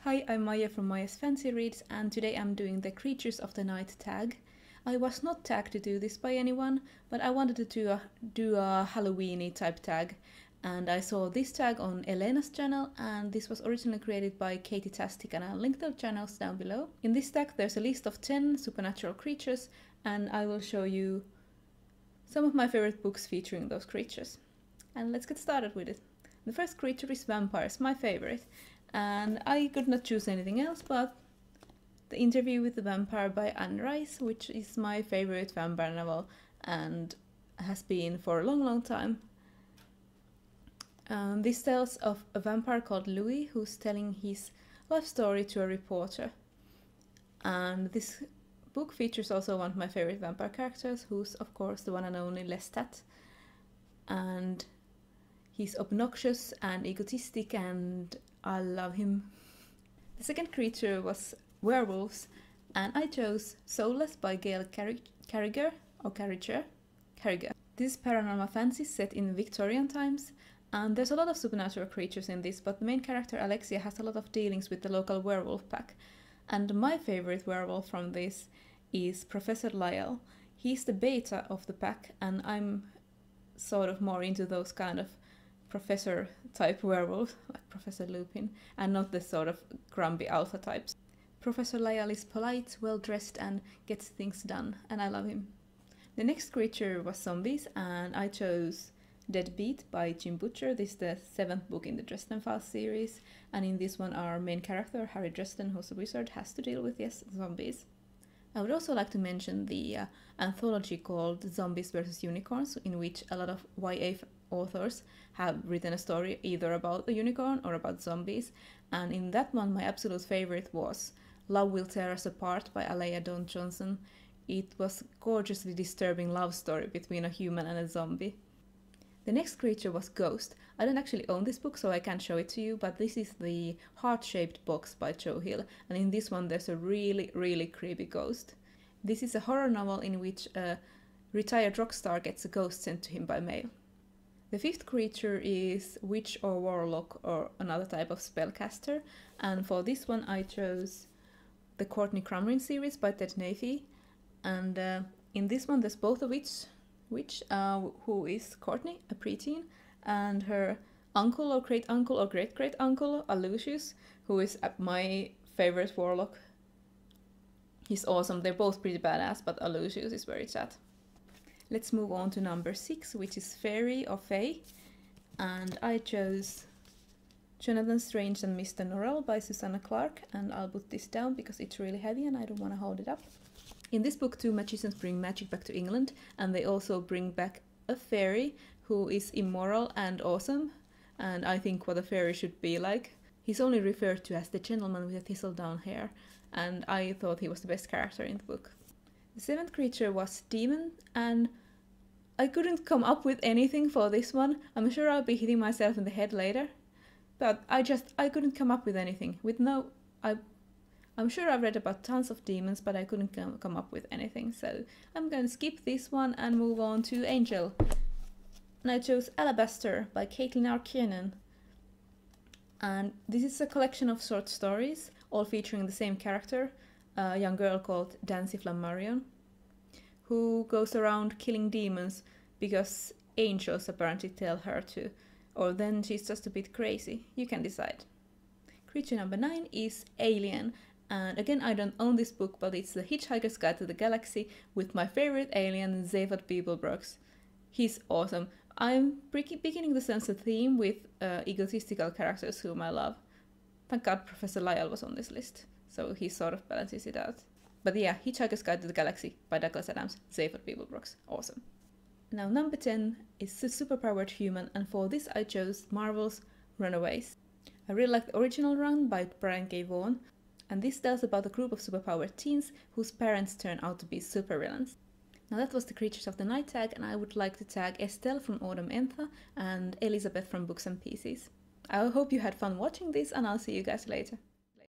Hi, I'm Maya from Maya's Fancy Reads, and today I'm doing the Creatures of the Night tag. I was not tagged to do this by anyone, but I wanted to do a Halloween-y type tag, and I saw this tag on Elena's channel, and this was originally created by Katie Tastic, and I'll link their channels down below. In this tag there's a list of 10 supernatural creatures, and I will show you some of my favorite books featuring those creatures. And let's get started with it. The first creature is vampires, my favorite. And I could not choose anything else but The Interview with the Vampire by Anne Rice, which is my favorite vampire novel and has been for a long time. This tells of a vampire called Louis who's telling his life story to a reporter. And this book features also one of my favorite vampire characters, who's of course the one and only Lestat. And he's obnoxious and egotistic, and I love him. The second creature was werewolves, and I chose Soulless by Gail Carriger. This is paranormal fantasy set in Victorian times, and there's a lot of supernatural creatures in this, but the main character Alexia has a lot of dealings with the local werewolf pack. And my favorite werewolf from this is Professor Lyle. He's the beta of the pack, and I'm sort of more into those kind of professor type werewolf, like Professor Lupin, and not the sort of grumpy alpha types. Professor Lyle is polite, well dressed, and gets things done, and I love him. The next creature was zombies, and I chose Deadbeat by Jim Butcher. This is the 7th book in the Dresden Files series, and in this one our main character, Harry Dresden, who's a wizard, has to deal with, yes, zombies. I would also like to mention the anthology called Zombies vs. Unicorns, in which a lot of YA authors have written a story either about a unicorn or about zombies, and in that one my absolute favorite was Love Will Tear Us Apart by Alea Dawn Johnson. It was a gorgeously disturbing love story between a human and a zombie. The next creature was Ghost. I don't actually own this book, so I can't show it to you, but this is the Heart-Shaped Box by Joe Hill, and in this one there's a really creepy ghost. This is a horror novel in which a retired rock star gets a ghost sent to him by mail. The fifth creature is Witch or Warlock, or another type of Spellcaster, and for this one I chose the Courtney Crumrin series by Ted Nafee, and in this one there's both a witch who is Courtney, a preteen, and her uncle or great-uncle or great-great-uncle, Aloysius, who is my favorite warlock. He's awesome, they're both pretty badass, but Aloysius is very chat. Let's move on to number 6, which is Fairy or Fae, and I chose Jonathan Strange and Mr. Norrell by Susanna Clarke, and I'll put this down because it's really heavy and I don't want to hold it up. In this book, 2 magicians bring magic back to England, and they also bring back a fairy who is immoral and awesome, and I think what a fairy should be like. He's only referred to as the gentleman with the thistledown hair, and I thought he was the best character in the book. The 7th creature was Demon, and I couldn't come up with anything for this one. I'm sure I'll be hitting myself in the head later, but I couldn't come up with anything. I'm sure I've read about tons of demons, but I couldn't come up with anything, so I'm going to skip this one and move on to Angel. And I chose Alabaster by Caitlin R. Kiernan. And this is a collection of short stories, all featuring the same character, a young girl called Dancy Flammarion, who goes around killing demons because angels apparently tell her to, or then she's just a bit crazy. You can decide. Creature number 9 is Alien. And again, I don't own this book, but it's The Hitchhiker's Guide to the Galaxy with my favorite alien, Zaphod Beeblebrox. He's awesome. I'm beginning to sense a theme with egotistical characters whom I love. Thank God Professor Lyle was on this list, so he sort of balances it out. But yeah, Hitchhiker's Guide to the Galaxy by Douglas Adams, Zaphod Beeblebrox. Awesome. Now number 10 is The Superpowered Human, and for this I chose Marvel's Runaways. I really like the original run by Brian K. Vaughan, and this tells about a group of superpowered teens whose parents turn out to be supervillains. Now that was the Creatures of the Night tag, and I would like to tag Estelle from Autumn Entha and Elizabeth from Books and Pieces. I hope you had fun watching this, and I'll see you guys later.